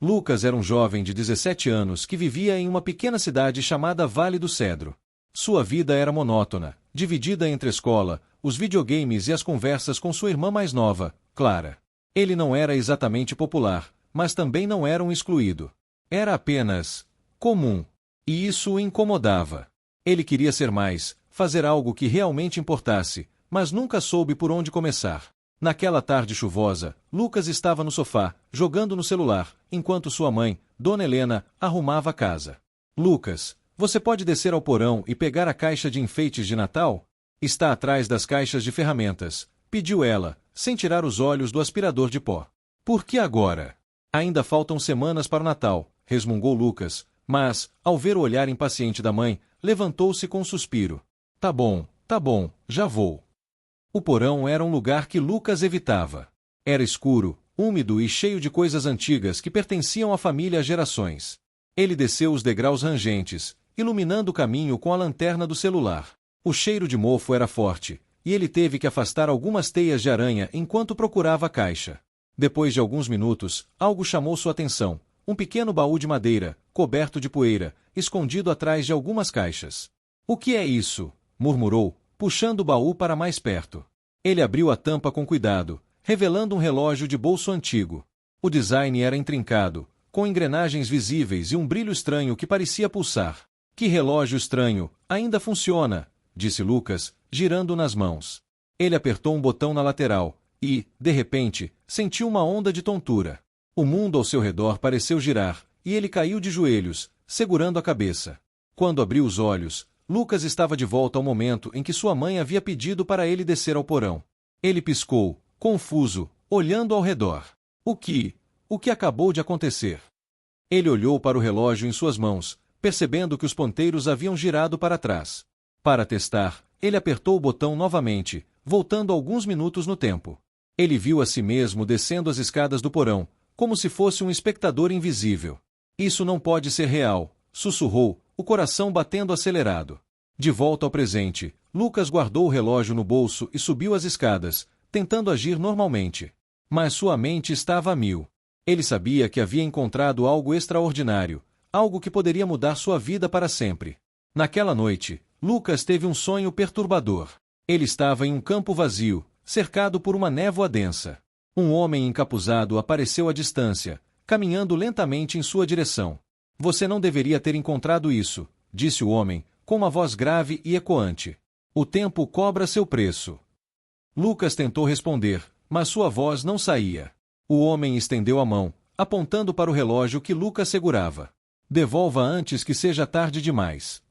Lucas era um jovem de 17 anos que vivia em uma pequena cidade chamada Vale do Cedro. Sua vida era monótona, dividida entre a escola, os videogames e as conversas com sua irmã mais nova, Clara. Ele não era exatamente popular, mas também não era um excluído. Era apenas comum. E isso o incomodava. Ele queria ser mais, fazer algo que realmente importasse, mas nunca soube por onde começar. Naquela tarde chuvosa, Lucas estava no sofá, jogando no celular, enquanto sua mãe, Dona Helena, arrumava a casa. Lucas, você pode descer ao porão e pegar a caixa de enfeites de Natal? Está atrás das caixas de ferramentas, pediu ela, sem tirar os olhos do aspirador de pó. Por que agora? Ainda faltam semanas para o Natal, resmungou Lucas, mas, ao ver o olhar impaciente da mãe, levantou-se com um suspiro. Tá bom, já vou. O porão era um lugar que Lucas evitava. Era escuro, úmido e cheio de coisas antigas que pertenciam à família há gerações. Ele desceu os degraus rangentes, iluminando o caminho com a lanterna do celular. O cheiro de mofo era forte, e ele teve que afastar algumas teias de aranha enquanto procurava a caixa. Depois de alguns minutos, algo chamou sua atenção. Um pequeno baú de madeira, coberto de poeira, escondido atrás de algumas caixas. O que é isso? Murmurou, puxando o baú para mais perto. Ele abriu a tampa com cuidado, revelando um relógio de bolso antigo. O design era intrincado, com engrenagens visíveis e um brilho estranho que parecia pulsar. Que relógio estranho, ainda funciona, disse Lucas, girando nas mãos. Ele apertou um botão na lateral e, de repente, sentiu uma onda de tontura. O mundo ao seu redor pareceu girar, e ele caiu de joelhos, segurando a cabeça. Quando abriu os olhos, Lucas estava de volta ao momento em que sua mãe havia pedido para ele descer ao porão. Ele piscou, confuso, olhando ao redor. O que acabou de acontecer? Ele olhou para o relógio em suas mãos, percebendo que os ponteiros haviam girado para trás. Para testar, ele apertou o botão novamente, voltando alguns minutos no tempo. Ele viu a si mesmo descendo as escadas do porão, como se fosse um espectador invisível. Isso não pode ser real, sussurrou, o coração batendo acelerado. De volta ao presente, Lucas guardou o relógio no bolso e subiu as escadas, tentando agir normalmente. Mas sua mente estava a mil. Ele sabia que havia encontrado algo extraordinário, algo que poderia mudar sua vida para sempre. Naquela noite, Lucas teve um sonho perturbador. Ele estava em um campo vazio, cercado por uma névoa densa. Um homem encapuzado apareceu à distância, caminhando lentamente em sua direção. Você não deveria ter encontrado isso, disse o homem, com uma voz grave e ecoante. O tempo cobra seu preço. Lucas tentou responder, mas sua voz não saía. O homem estendeu a mão, apontando para o relógio que Lucas segurava. Devolva antes que seja tarde demais.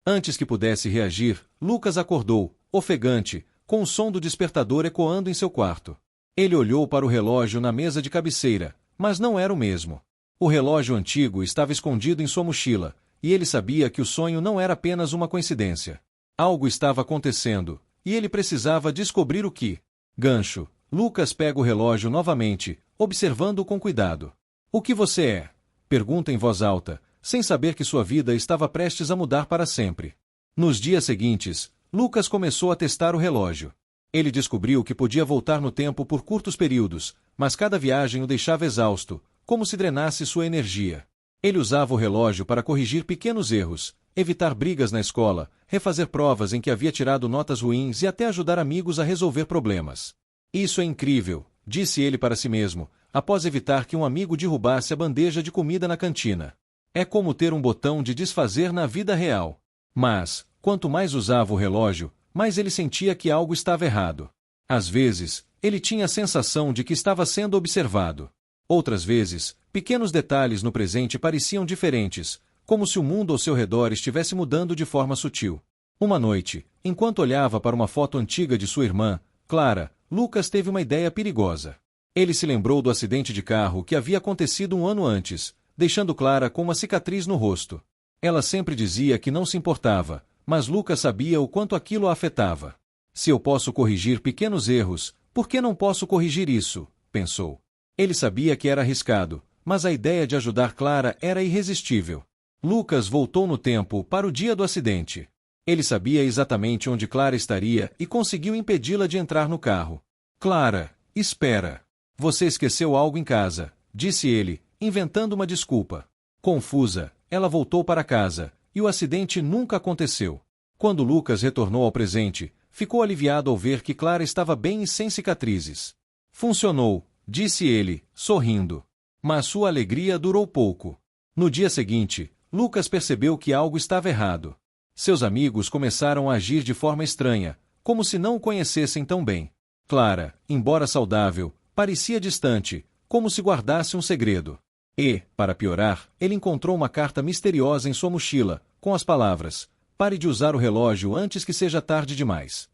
Antes que pudesse reagir, Lucas acordou, ofegante, com o som do despertador ecoando em seu quarto. Ele olhou para o relógio na mesa de cabeceira, mas não era o mesmo. O relógio antigo estava escondido em sua mochila, e ele sabia que o sonho não era apenas uma coincidência. Algo estava acontecendo, e ele precisava descobrir o que. Gancho. Lucas pega o relógio novamente, observando-o com cuidado. O que você é? Pergunta em voz alta, sem saber que sua vida estava prestes a mudar para sempre. Nos dias seguintes, Lucas começou a testar o relógio. Ele descobriu que podia voltar no tempo por curtos períodos, mas cada viagem o deixava exausto, como se drenasse sua energia. Ele usava o relógio para corrigir pequenos erros, evitar brigas na escola, refazer provas em que havia tirado notas ruins e até ajudar amigos a resolver problemas. Isso é incrível, disse ele para si mesmo, após evitar que um amigo derrubasse a bandeja de comida na cantina. É como ter um botão de desfazer na vida real. Mas, quanto mais usava o relógio, mais ele sentia que algo estava errado. Às vezes, ele tinha a sensação de que estava sendo observado. Outras vezes, pequenos detalhes no presente pareciam diferentes, como se o mundo ao seu redor estivesse mudando de forma sutil. Uma noite, enquanto olhava para uma foto antiga de sua irmã, Clara, Lucas teve uma ideia perigosa. Ele se lembrou do acidente de carro que havia acontecido um ano antes, deixando Clara com uma cicatriz no rosto. Ela sempre dizia que não se importava, mas Lucas sabia o quanto aquilo a afetava. Se eu posso corrigir pequenos erros, por que não posso corrigir isso? Pensou. Ele sabia que era arriscado, mas a ideia de ajudar Clara era irresistível. Lucas voltou no tempo para o dia do acidente. Ele sabia exatamente onde Clara estaria e conseguiu impedi-la de entrar no carro. Clara, espera. Você esqueceu algo em casa, disse ele, inventando uma desculpa. Confusa, ela voltou para casa, e o acidente nunca aconteceu. Quando Lucas retornou ao presente, ficou aliviado ao ver que Clara estava bem e sem cicatrizes. Funcionou, disse ele, sorrindo. Mas sua alegria durou pouco. No dia seguinte, Lucas percebeu que algo estava errado. Seus amigos começaram a agir de forma estranha, como se não o conhecessem tão bem. Clara, embora saudável, parecia distante, como se guardasse um segredo. E, para piorar, ele encontrou uma carta misteriosa em sua mochila, com as palavras: "Pare de usar o relógio antes que seja tarde demais."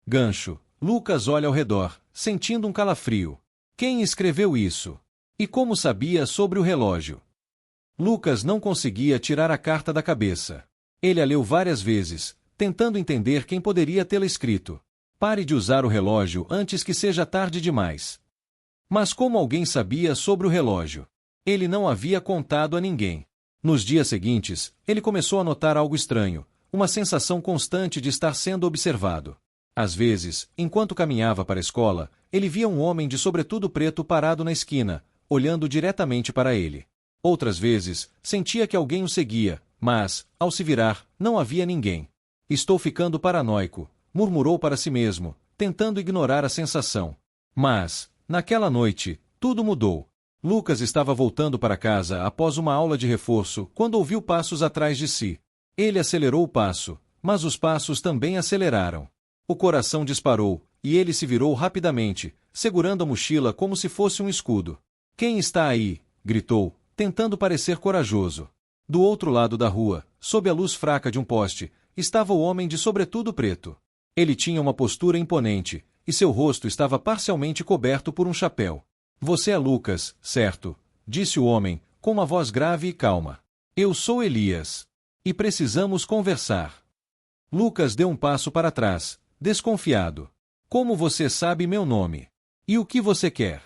Gancho. Lucas olha ao redor, sentindo um calafrio. Quem escreveu isso? E como sabia sobre o relógio? Lucas não conseguia tirar a carta da cabeça. Ele a leu várias vezes, tentando entender quem poderia tê-la escrito. Pare de usar o relógio antes que seja tarde demais. Mas como alguém sabia sobre o relógio? Ele não havia contado a ninguém. Nos dias seguintes, ele começou a notar algo estranho, uma sensação constante de estar sendo observado. Às vezes, enquanto caminhava para a escola, ele via um homem de sobretudo preto parado na esquina, olhando diretamente para ele. Outras vezes, sentia que alguém o seguia, mas, ao se virar, não havia ninguém. "Estou ficando paranoico", murmurou para si mesmo, tentando ignorar a sensação. Mas, naquela noite, tudo mudou. Lucas estava voltando para casa após uma aula de reforço quando ouviu passos atrás de si. Ele acelerou o passo, mas os passos também aceleraram. O coração disparou, e ele se virou rapidamente, segurando a mochila como se fosse um escudo. "Quem está aí?" gritou, tentando parecer corajoso. Do outro lado da rua, sob a luz fraca de um poste, estava o homem de sobretudo preto. Ele tinha uma postura imponente, e seu rosto estava parcialmente coberto por um chapéu. "Você é Lucas, certo?" disse o homem, com uma voz grave e calma. "Eu sou Elias. E precisamos conversar." Lucas deu um passo para trás, desconfiado. "Como você sabe meu nome? E o que você quer?"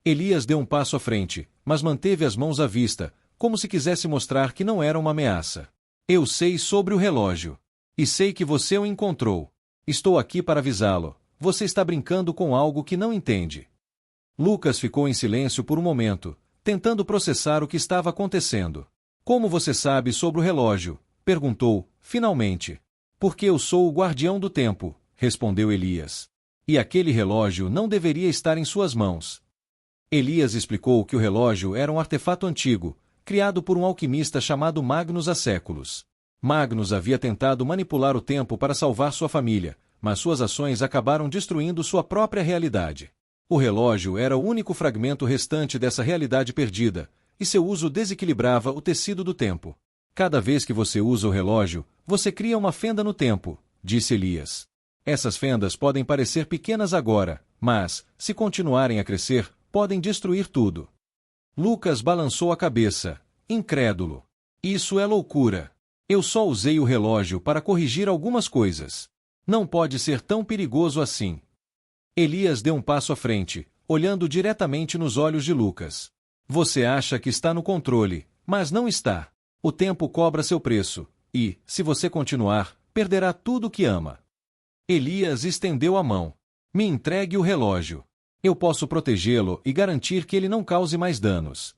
Elias deu um passo à frente, mas manteve as mãos à vista, como se quisesse mostrar que não era uma ameaça. "Eu sei sobre o relógio. E sei que você o encontrou. Estou aqui para avisá-lo. Você está brincando com algo que não entende." Lucas ficou em silêncio por um momento, tentando processar o que estava acontecendo. "Como você sabe sobre o relógio?" perguntou, finalmente. "Porque eu sou o guardião do tempo", respondeu Elias. "E aquele relógio não deveria estar em suas mãos." Elias explicou que o relógio era um artefato antigo, criado por um alquimista chamado Magnus há séculos. Magnus havia tentado manipular o tempo para salvar sua família, mas suas ações acabaram destruindo sua própria realidade. O relógio era o único fragmento restante dessa realidade perdida, e seu uso desequilibrava o tecido do tempo. "Cada vez que você usa o relógio, você cria uma fenda no tempo", disse Elias. "Essas fendas podem parecer pequenas agora, mas, se continuarem a crescer, podem destruir tudo." Lucas balançou a cabeça, incrédulo. "Isso é loucura. Eu só usei o relógio para corrigir algumas coisas. Não pode ser tão perigoso assim." Elias deu um passo à frente, olhando diretamente nos olhos de Lucas. "Você acha que está no controle, mas não está. O tempo cobra seu preço, e, se você continuar, perderá tudo o que ama." Elias estendeu a mão. "Me entregue o relógio. Eu posso protegê-lo e garantir que ele não cause mais danos."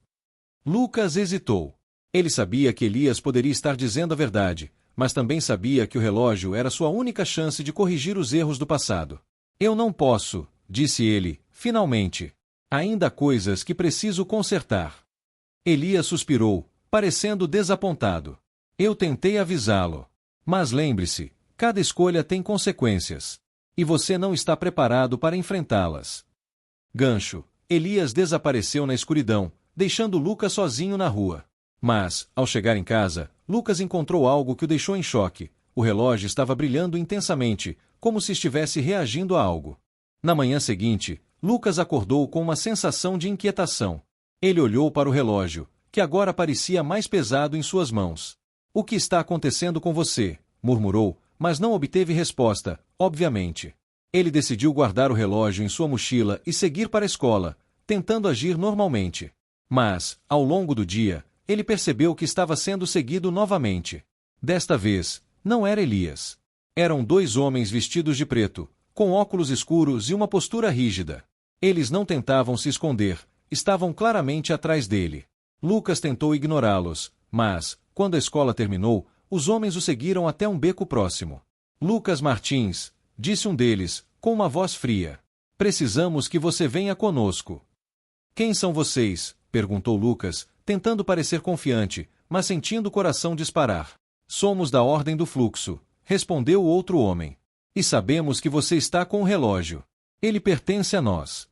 Lucas hesitou. Ele sabia que Elias poderia estar dizendo a verdade, mas também sabia que o relógio era sua única chance de corrigir os erros do passado. "Eu não posso", disse ele, finalmente. "Ainda há coisas que preciso consertar." Elias suspirou, parecendo desapontado. "Eu tentei avisá-lo. Mas lembre-se, cada escolha tem consequências. E você não está preparado para enfrentá-las." Gancho. Elias desapareceu na escuridão, deixando Lucas sozinho na rua. Mas, ao chegar em casa, Lucas encontrou algo que o deixou em choque. O relógio estava brilhando intensamente, como se estivesse reagindo a algo. Na manhã seguinte, Lucas acordou com uma sensação de inquietação. Ele olhou para o relógio, que agora parecia mais pesado em suas mãos. "O que está acontecendo com você?" murmurou, mas não obteve resposta, obviamente. Ele decidiu guardar o relógio em sua mochila e seguir para a escola, tentando agir normalmente. Mas, ao longo do dia, ele percebeu que estava sendo seguido novamente. Desta vez, não era Elias. Eram dois homens vestidos de preto, com óculos escuros e uma postura rígida. Eles não tentavam se esconder, estavam claramente atrás dele. Lucas tentou ignorá-los, mas, quando a escola terminou, os homens o seguiram até um beco próximo. Lucas Martins, disse um deles, com uma voz fria. Precisamos que você venha conosco. Quem são vocês? Perguntou Lucas, tentando parecer confiante, mas sentindo o coração disparar. Somos da Ordem do Fluxo, respondeu o outro homem. E sabemos que você está com o relógio. Ele pertence a nós.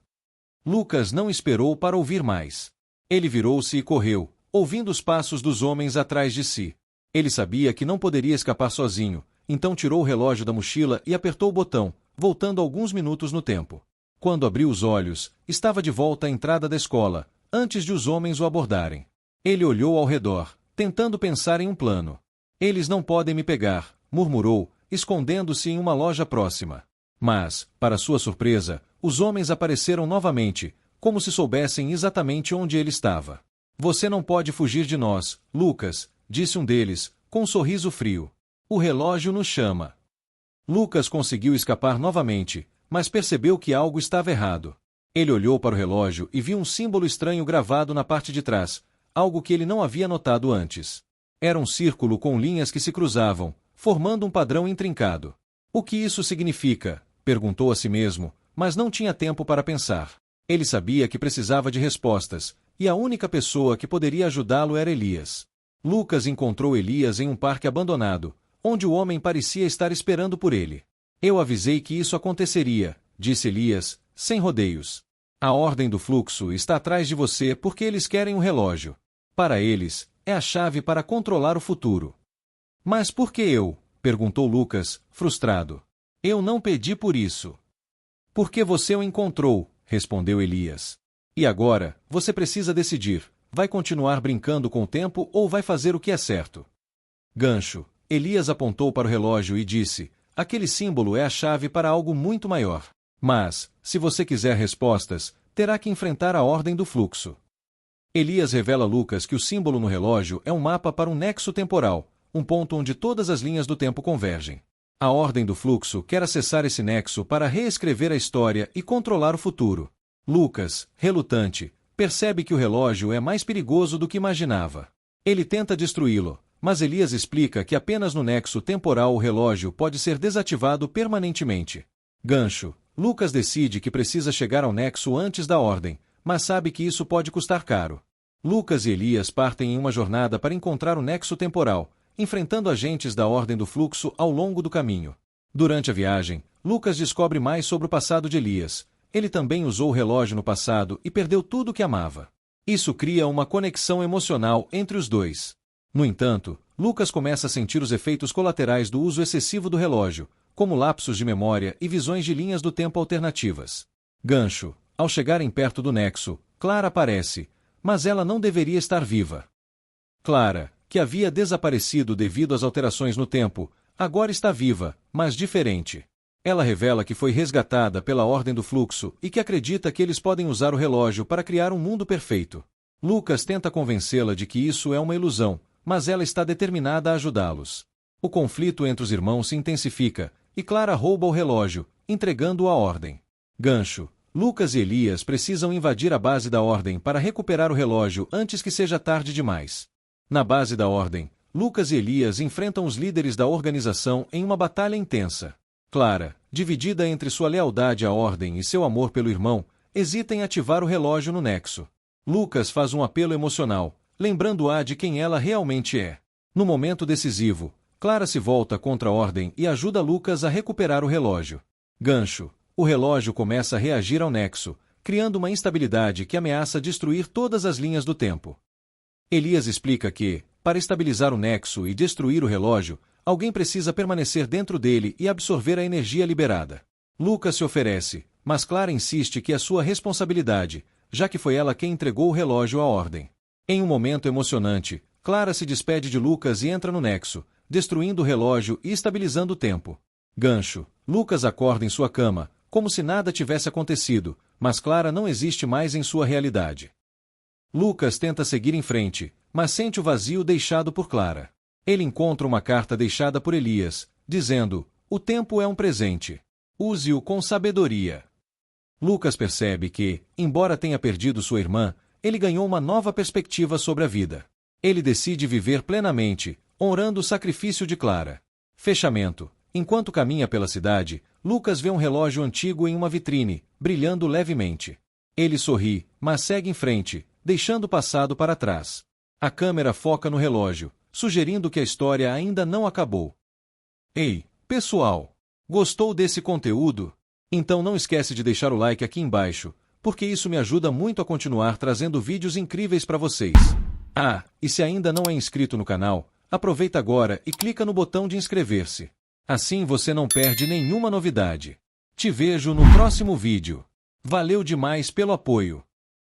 Lucas não esperou para ouvir mais. Ele virou-se e correu, ouvindo os passos dos homens atrás de si. Ele sabia que não poderia escapar sozinho, então tirou o relógio da mochila e apertou o botão, voltando alguns minutos no tempo. Quando abriu os olhos, estava de volta à entrada da escola, antes de os homens o abordarem. Ele olhou ao redor, tentando pensar em um plano. Eles não podem me pegar, murmurou, escondendo-se em uma loja próxima. Mas, para sua surpresa, os homens apareceram novamente, como se soubessem exatamente onde ele estava. Você não pode fugir de nós, Lucas, disse um deles, com um sorriso frio. O relógio nos chama. Lucas conseguiu escapar novamente, mas percebeu que algo estava errado. Ele olhou para o relógio e viu um símbolo estranho gravado na parte de trás, algo que ele não havia notado antes. Era um círculo com linhas que se cruzavam, formando um padrão intrincado. O que isso significa? Perguntou a si mesmo, mas não tinha tempo para pensar. Ele sabia que precisava de respostas, e a única pessoa que poderia ajudá-lo era Elias. Lucas encontrou Elias em um parque abandonado, onde o homem parecia estar esperando por ele. Eu avisei que isso aconteceria, disse Elias, sem rodeios. A Ordem do Fluxo está atrás de você porque eles querem um relógio. Para eles, é a chave para controlar o futuro. Mas por que eu? Perguntou Lucas, frustrado. Eu não pedi por isso. Porque você o encontrou, respondeu Elias. E agora, você precisa decidir, vai continuar brincando com o tempo ou vai fazer o que é certo? Gancho. Elias apontou para o relógio e disse, aquele símbolo é a chave para algo muito maior. Mas, se você quiser respostas, terá que enfrentar a Ordem do Fluxo. Elias revela a Lucas que o símbolo no relógio é um mapa para um nexo temporal, um ponto onde todas as linhas do tempo convergem. A Ordem do Fluxo quer acessar esse nexo para reescrever a história e controlar o futuro. Lucas, relutante, percebe que o relógio é mais perigoso do que imaginava. Ele tenta destruí-lo, mas Elias explica que apenas no nexo temporal o relógio pode ser desativado permanentemente. Gancho. Lucas decide que precisa chegar ao nexo antes da Ordem, mas sabe que isso pode custar caro. Lucas e Elias partem em uma jornada para encontrar o nexo temporal, enfrentando agentes da Ordem do Fluxo ao longo do caminho. Durante a viagem, Lucas descobre mais sobre o passado de Elias. Ele também usou o relógio no passado e perdeu tudo o que amava. Isso cria uma conexão emocional entre os dois. No entanto, Lucas começa a sentir os efeitos colaterais do uso excessivo do relógio, como lapsos de memória e visões de linhas do tempo alternativas. Gancho. Ao chegarem perto do nexo, Clara aparece, mas ela não deveria estar viva. Clara, que havia desaparecido devido às alterações no tempo, agora está viva, mas diferente. Ela revela que foi resgatada pela Ordem do Fluxo e que acredita que eles podem usar o relógio para criar um mundo perfeito. Lucas tenta convencê-la de que isso é uma ilusão, mas ela está determinada a ajudá-los. O conflito entre os irmãos se intensifica, e Clara rouba o relógio, entregando-o à Ordem. Gancho. Lucas e Elias precisam invadir a base da Ordem para recuperar o relógio antes que seja tarde demais. Na base da Ordem, Lucas e Elias enfrentam os líderes da organização em uma batalha intensa. Clara, dividida entre sua lealdade à Ordem e seu amor pelo irmão, hesita em ativar o relógio no nexo. Lucas faz um apelo emocional, lembrando-a de quem ela realmente é. No momento decisivo, Clara se volta contra a Ordem e ajuda Lucas a recuperar o relógio. Gancho. O relógio começa a reagir ao nexo, criando uma instabilidade que ameaça destruir todas as linhas do tempo. Elias explica que, para estabilizar o nexo e destruir o relógio, alguém precisa permanecer dentro dele e absorver a energia liberada. Lucas se oferece, mas Clara insiste que é sua responsabilidade, já que foi ela quem entregou o relógio à Ordem. Em um momento emocionante, Clara se despede de Lucas e entra no nexo, destruindo o relógio e estabilizando o tempo. Gancho. Lucas acorda em sua cama, como se nada tivesse acontecido, mas Clara não existe mais em sua realidade. Lucas tenta seguir em frente, mas sente o vazio deixado por Clara. Ele encontra uma carta deixada por Elias, dizendo, o tempo é um presente. Use-o com sabedoria. Lucas percebe que, embora tenha perdido sua irmã, ele ganhou uma nova perspectiva sobre a vida. Ele decide viver plenamente, honrando o sacrifício de Clara. Fechamento. Enquanto caminha pela cidade, Lucas vê um relógio antigo em uma vitrine, brilhando levemente. Ele sorri, mas segue em frente, deixando o passado para trás. A câmera foca no relógio, sugerindo que a história ainda não acabou. Ei, pessoal! Gostou desse conteúdo? Então não esquece de deixar o like aqui embaixo, porque isso me ajuda muito a continuar trazendo vídeos incríveis para vocês. Ah, e se ainda não é inscrito no canal, aproveita agora e clica no botão de inscrever-se. Assim você não perde nenhuma novidade. Te vejo no próximo vídeo. Valeu demais pelo apoio.